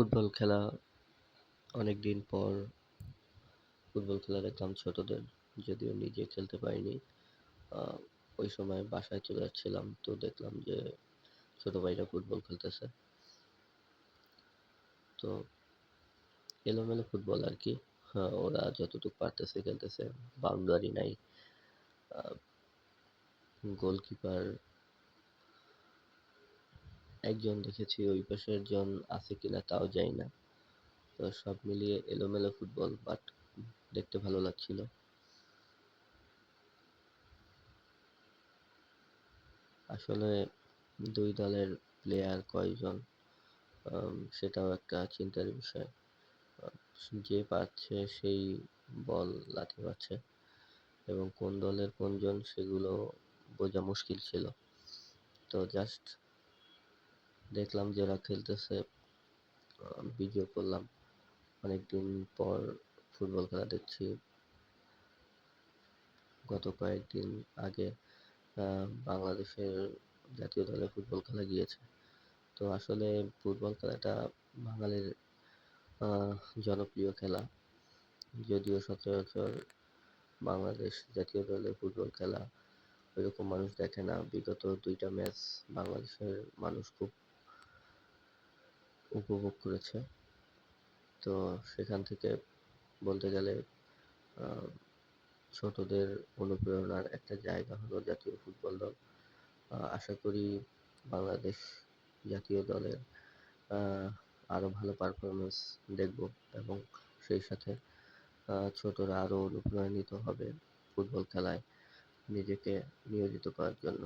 Football খেলা অনেকদিন পর ফুটবল খেলা দেখলাম ছোটদের। যদিও নিজে খেলতে পারিনি। আ ওই সময় বাসায় চলে যাচ্ছিলাম। তো দেখলাম যে ছোট ভাইরা ফুটবল খেলতেছে। তো এলোমেলো ফুটবল আরকি। হ্যাঁ, ওরা যতটুকু পারতেছে খেলতেছে। বাউন্ডারি নাই। আ গোলকিপার একজন দেখেছি, ওই পাশের জন আছে কিনা তাও জানি না। তো সব মিলিয়ে এলোমেলো ফুটবল, বাট দেখতে ভালো লাগছিল। আসলে ২ দলের প্লেয়ার কয়জন সেটাও একটা চিন্তার বিষয়। আ যে পারছে সেই বল লাথি মারছে এবং কোন দলের কোনজন সেগুলো বোঝা মুশকিল ছিল। তো জাস্ট দেখলাম যে ওরা খেলতেছে, ভিডিও করলাম। অনেকদিন পর ফুটবল খেলা দেখছি। গত কয়েকদিন আগে আ বাংলাদেশের জাতীয় দলের ফুটবল খেলা গিয়েছে। তো আসলে ফুটবল খেলাটা বাঙালির আ জনপ্রিয় খেলা। যদিও সচরাচর বাংলাদেশ জাতীয় দলের ফুটবল খেলা ওইরকম মানুষ দেখে না। বিগত ২ টা ম্যাচ বাংলাদেশের মানুষ খুব উপভোগ করেছে। তো সেখান থেকে বলতে গেলে আ ছোটদের অনুপ্রেরণার একটা জায়গা হলো জাতীয় ফুটবল দল। আশা করি বাংলাদেশ জাতীয় দলের আ আরো ভালো পারফরম্যান্স দেখব এবং সেই সাথে ছোটরা আরো অনুপ্রাণিত হবে ফুটবল খেলায় নিজেকে নিয়োজিত করার জন্য।